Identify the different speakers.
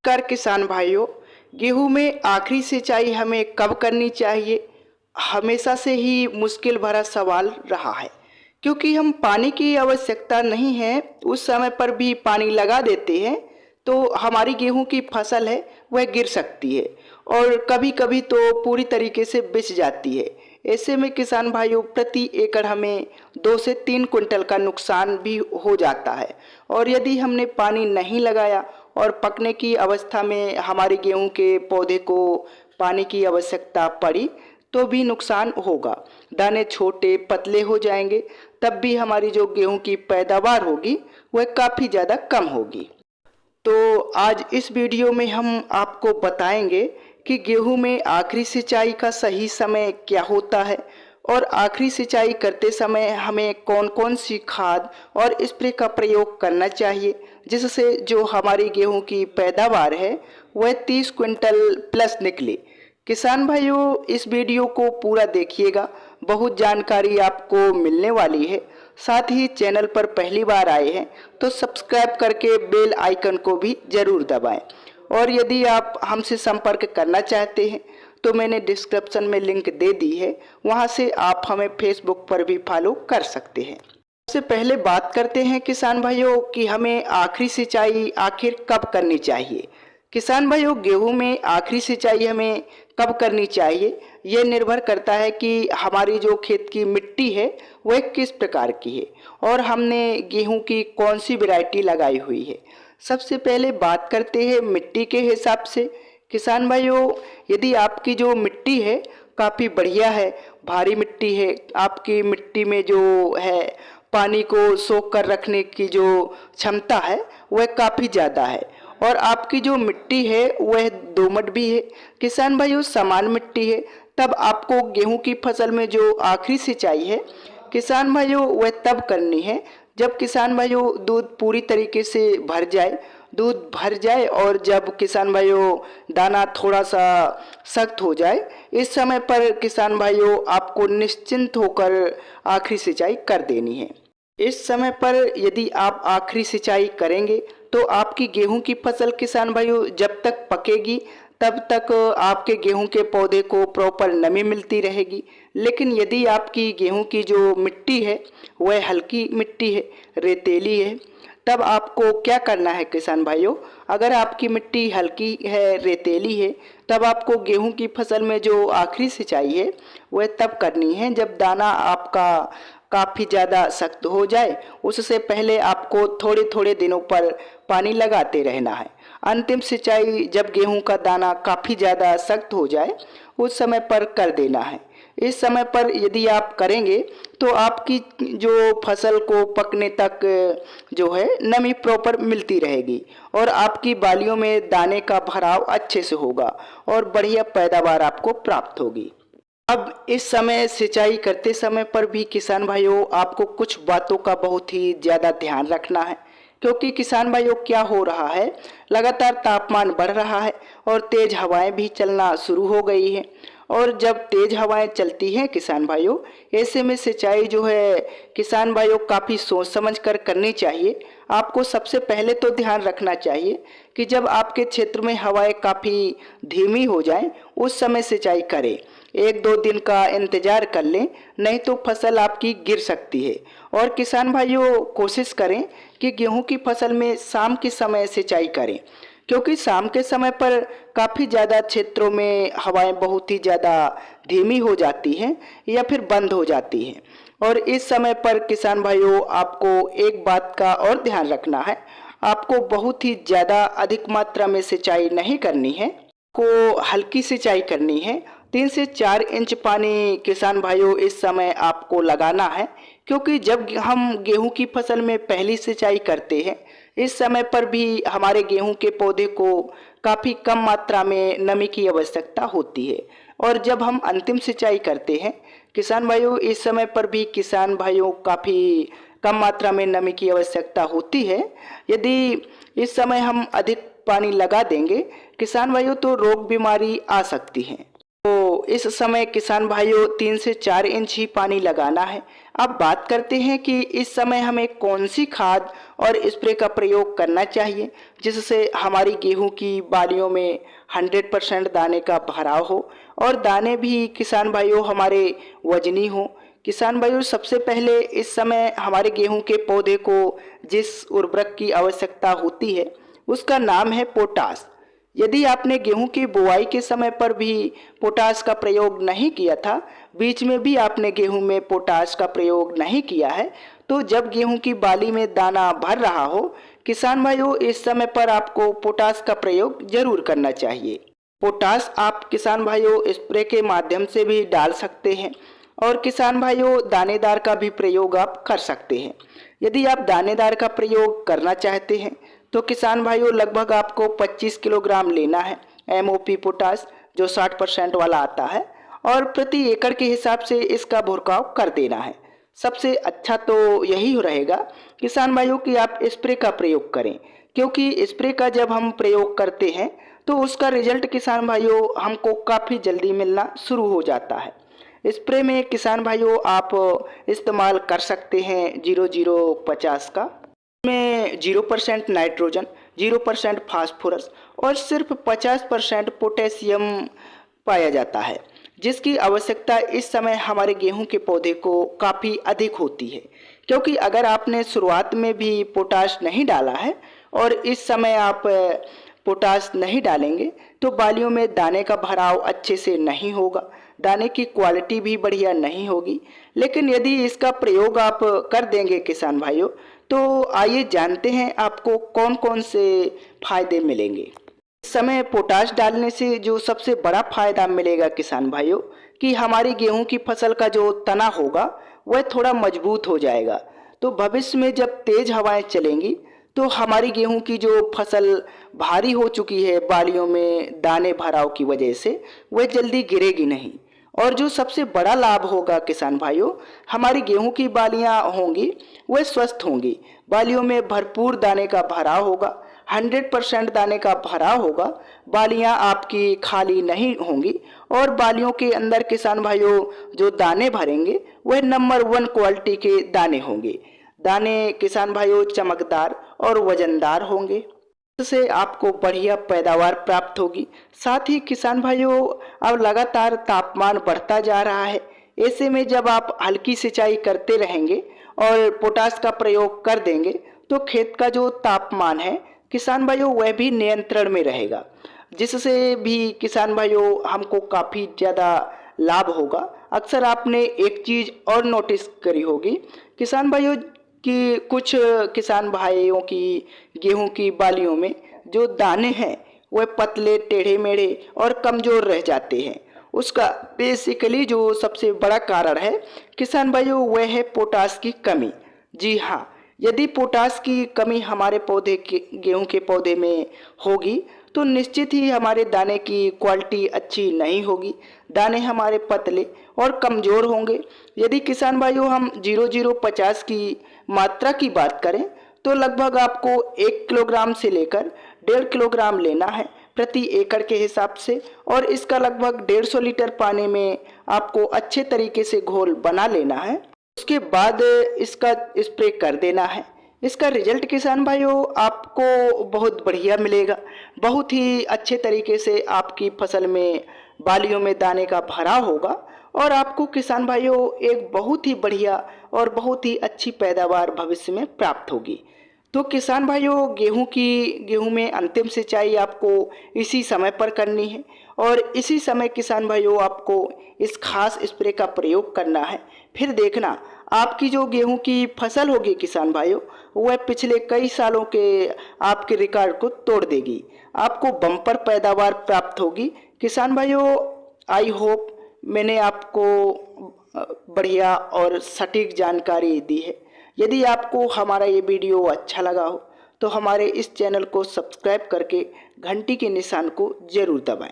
Speaker 1: कर किसान भाइयों, गेहूं में आखिरी सिंचाई हमें कब करनी चाहिए? हमेशा से ही मुश्किल भरा सवाल रहा है, क्योंकि हम पानी की आवश्यकता नहीं है उस समय पर भी पानी लगा देते हैं तो हमारी गेहूं की फसल है वह गिर सकती है और कभी कभी तो पूरी तरीके से बिछ जाती है। ऐसे में किसान भाइयों, प्रति एकड़ हमें 2 से 3 क्विंटल का नुकसान भी हो जाता है। और यदि हमने पानी नहीं लगाया और पकने की अवस्था में हमारे गेहूं के पौधे को पानी की आवश्यकता पड़ी तो भी नुकसान होगा। दाने छोटे पतले हो जाएंगे, तब भी हमारी जो गेहूं की पैदावार होगी वह काफ़ी ज़्यादा कम होगी। तो आज इस वीडियो में हम आपको बताएंगे कि गेहूं में आखिरी सिंचाई का सही समय क्या होता है और आखिरी सिंचाई करते समय हमें कौन कौन सी खाद और स्प्रे का प्रयोग करना चाहिए, जिससे जो हमारी गेहूं की पैदावार है वह 30 क्विंटल प्लस निकले। किसान भाइयों, इस वीडियो को पूरा देखिएगा, बहुत जानकारी आपको मिलने वाली है। साथ ही चैनल पर पहली बार आए हैं तो सब्सक्राइब करके बेल आइकन को भी ज़रूर दबाएं। और यदि आप हमसे संपर्क करना चाहते हैं तो मैंने डिस्क्रिप्शन में लिंक दे दी है, वहां से आप हमें फेसबुक पर भी फॉलो कर सकते हैं। सबसे पहले बात करते हैं किसान भाइयों कि हमें आखिरी सिंचाई आखिर कब करनी चाहिए। किसान भाइयों, गेहूं में आखिरी सिंचाई हमें कब करनी चाहिए, यह निर्भर करता है कि हमारी जो खेत की मिट्टी है वह किस प्रकार की है और हमने गेहूं की कौन सी वैरायटी लगाई हुई है। सबसे पहले बात करते हैं मिट्टी के हिसाब से। किसान भाइयों, यदि आपकी जो मिट्टी है काफ़ी बढ़िया है, भारी मिट्टी है, आपकी मिट्टी में जो है पानी को सोख कर रखने की जो क्षमता है वह काफ़ी ज़्यादा है और आपकी जो मिट्टी है वह दोमट भी है, किसान भाइयों समान मिट्टी है, तब आपको गेहूं की फसल में जो आखिरी सिंचाई है किसान भाइयों वह तब करनी है जब किसान भाइयों दूध पूरी तरीके से भर जाए, दूध भर जाए और जब किसान भाइयों दाना थोड़ा सा सख्त हो जाए। इस समय पर किसान भाइयों आपको निश्चिंत होकर आखिरी सिंचाई कर देनी है। इस समय पर यदि आप आखिरी सिंचाई करेंगे तो आपकी गेहूं की फसल किसान भाइयों जब तक पकेगी तब तक आपके गेहूं के पौधे को प्रॉपर नमी मिलती रहेगी। लेकिन यदि आपकी गेहूं की जो मिट्टी है वह हल्की मिट्टी है, रेतीली है, तब आपको क्या करना है किसान भाइयों, अगर आपकी मिट्टी हल्की है, रेतीली है, तब आपको गेहूं की फसल में जो आखिरी सिंचाई है वह तब करनी है जब दाना आपका काफ़ी ज़्यादा सख्त हो जाए। उससे पहले आपको थोड़े थोड़े दिनों पर पानी लगाते रहना है। अंतिम सिंचाई जब गेहूं का दाना काफ़ी ज़्यादा सख्त हो जाए उस समय पर कर देना है। इस समय पर यदि आप करेंगे तो आपकी जो फसल को पकने तक जो है नमी प्रॉपर मिलती रहेगी और आपकी बालियों में दाने का भराव अच्छे से होगा और बढ़िया पैदावार आपको प्राप्त होगी। अब इस समय सिंचाई करते समय पर भी किसान भाइयों आपको कुछ बातों का बहुत ही ज़्यादा ध्यान रखना है, क्योंकि किसान भाइयों क्या हो रहा है, लगातार तापमान बढ़ रहा है और तेज़ हवाएं भी चलना शुरू हो गई हैं। और जब तेज़ हवाएं चलती हैं किसान भाइयों, ऐसे में सिंचाई जो है किसान भाइयों काफ़ी सोच समझ कर करनी चाहिए। आपको सबसे पहले तो ध्यान रखना चाहिए कि जब आपके क्षेत्र में हवाएं काफ़ी धीमी हो जाएं उस समय सिंचाई करें। 1-2 दिन का इंतज़ार कर लें, नहीं तो फसल आपकी गिर सकती है। और किसान भाइयों कोशिश करें कि गेहूं की फसल में शाम के समय सिंचाई करें, क्योंकि शाम के समय पर काफ़ी ज़्यादा क्षेत्रों में हवाएं बहुत ही ज़्यादा धीमी हो जाती हैं या फिर बंद हो जाती हैं। और इस समय पर किसान भाइयों आपको एक बात का और ध्यान रखना है, आपको बहुत ही ज़्यादा अधिक मात्रा में सिंचाई नहीं करनी है, को हल्की सिंचाई करनी है। 3 से 4 इंच पानी किसान भाइयों इस समय आपको लगाना है, क्योंकि जब हम गेहूं की फसल में पहली सिंचाई करते हैं इस समय पर भी हमारे गेहूं के पौधे को काफ़ी कम मात्रा में नमी की आवश्यकता होती है। और जब हम अंतिम सिंचाई करते हैं किसान भाइयों, इस समय पर भी किसान भाइयों काफ़ी कम मात्रा में नमी की आवश्यकता होती है। यदि इस समय हम अधिक पानी लगा देंगे किसान भाइयों तो रोग बीमारी आ सकती हैं। तो इस समय किसान भाइयों 3 से 4 इंच ही पानी लगाना है। अब बात करते हैं कि इस समय हमें कौन सी खाद और स्प्रे का प्रयोग करना चाहिए जिससे हमारी गेहूं की बालियों में 100% दाने का भराव हो और दाने भी किसान भाइयों हमारे वजनी हो। किसान भाइयों, सबसे पहले इस समय हमारे गेहूं के पौधे को जिस उर्वरक की आवश्यकता होती है उसका नाम है पोटाश। यदि आपने गेहूं की बुआई के समय पर भी पोटाश का प्रयोग नहीं किया था, बीच में भी आपने गेहूं में पोटाश का प्रयोग नहीं किया है, तो जब गेहूं की बाली में दाना भर रहा हो, किसान भाइयों इस समय पर आपको पोटाश का प्रयोग जरूर करना चाहिए। पोटाश आप किसान भाइयों स्प्रे के माध्यम से भी डाल सकते हैं और किसान भाइयों दानेदार का भी प्रयोग आप कर सकते हैं। यदि आप दानेदार का प्रयोग करना चाहते हैं तो किसान भाइयों लगभग आपको 25 किलोग्राम लेना है MOP पोटाश जो 60% वाला आता है और प्रति एकड़ के हिसाब से इसका भुरकाव कर देना है। सबसे अच्छा तो यही रहेगा किसान भाइयों कि आप स्प्रे का प्रयोग करें, क्योंकि स्प्रे का जब हम प्रयोग करते हैं तो उसका रिजल्ट किसान भाइयों हमको काफ़ी जल्दी मिलना शुरू हो जाता है। स्प्रे में किसान भाइयों आप इस्तेमाल कर सकते हैं 0050 का, में 0% नाइट्रोजन, 0% फास्फोरस और सिर्फ 50% पोटेशियम पाया जाता है, जिसकी आवश्यकता इस समय हमारे गेहूं के पौधे को काफ़ी अधिक होती है। क्योंकि अगर आपने शुरुआत में भी पोटाश नहीं डाला है और इस समय आप पोटाश नहीं डालेंगे तो बालियों में दाने का भराव अच्छे से नहीं होगा, दाने की क्वालिटी भी बढ़िया नहीं होगी। लेकिन यदि इसका प्रयोग आप कर देंगे किसान भाइयों, तो आइए जानते हैं आपको कौन कौन से फायदे मिलेंगे। इस समय पोटाश डालने से जो सबसे बड़ा फायदा मिलेगा किसान भाइयों कि हमारी गेहूं की फसल का जो तना होगा वह थोड़ा मजबूत हो जाएगा। तो भविष्य में जब तेज हवाएं चलेंगी तो हमारी गेहूं की जो फसल भारी हो चुकी है बालियों में दाने भराव की वजह से, वह जल्दी गिरेगी नहीं। और जो सबसे बड़ा लाभ होगा किसान भाइयों, हमारी गेहूं की बालियां होंगी वह स्वस्थ होंगी, बालियों में भरपूर दाने का भराव होगा, 100% दाने का भराव होगा, बालियां आपकी खाली नहीं होंगी और बालियों के अंदर किसान भाइयों जो दाने भरेंगे वह नंबर 1 क्वालिटी के दाने होंगे। दाने किसान भाइयों चमकदार और वजनदार होंगे, से आपको बढ़िया पैदावार प्राप्त होगी। साथ ही किसान भाइयों अब लगातार तापमान बढ़ता जा रहा है, ऐसे में जब आप हल्की सिंचाई करते रहेंगे और पोटाश का प्रयोग कर देंगे तो खेत का जो तापमान है किसान भाइयों वह भी नियंत्रण में रहेगा, जिससे भी किसान भाइयों हमको काफ़ी ज़्यादा लाभ होगा। अक्सर आपने एक चीज़ और नोटिस करी होगी किसान भाइयों कि कुछ किसान भाइयों की गेहूं की बालियों में जो दाने हैं वह पतले टेढ़े मेढ़े और कमज़ोर रह जाते हैं। उसका बेसिकली जो सबसे बड़ा कारण है किसान भाइयों वह है पोटाश की कमी। जी हाँ, यदि पोटाश की कमी हमारे पौधे के गेहूं के पौधे में होगी तो निश्चित ही हमारे दाने की क्वालिटी अच्छी नहीं होगी, दाने हमारे पतले और कमज़ोर होंगे। यदि किसान भाइयों हम 0050 की मात्रा की बात करें तो लगभग आपको 1 किलोग्राम से लेकर 1.5 किलोग्राम लेना है प्रति एकड़ के हिसाब से और इसका लगभग 150 लीटर पानी में आपको अच्छे तरीके से घोल बना लेना है। उसके बाद इसका स्प्रे कर देना है। इसका रिजल्ट किसान भाइयों आपको बहुत बढ़िया मिलेगा, बहुत ही अच्छे तरीके से आपकी फसल में बालियों में दाने का भराव होगा और आपको किसान भाइयों एक बहुत ही बढ़िया और बहुत ही अच्छी पैदावार भविष्य में प्राप्त होगी। तो किसान भाइयों गेहूं में अंतिम सिंचाई आपको इसी समय पर करनी है और इसी समय किसान भाइयों आपको इस खास स्प्रे का प्रयोग करना है। फिर देखना आपकी जो गेहूं की फसल होगी किसान भाइयों वह पिछले कई सालों के आपके रिकॉर्ड को तोड़ देगी, आपको बम्पर पैदावार प्राप्त होगी। किसान भाइयों आई होप मैंने आपको बढ़िया और सटीक जानकारी दी है। यदि आपको हमारा ये वीडियो अच्छा लगा हो तो हमारे इस चैनल को सब्सक्राइब करके घंटी के निशान को ज़रूर दबाएं।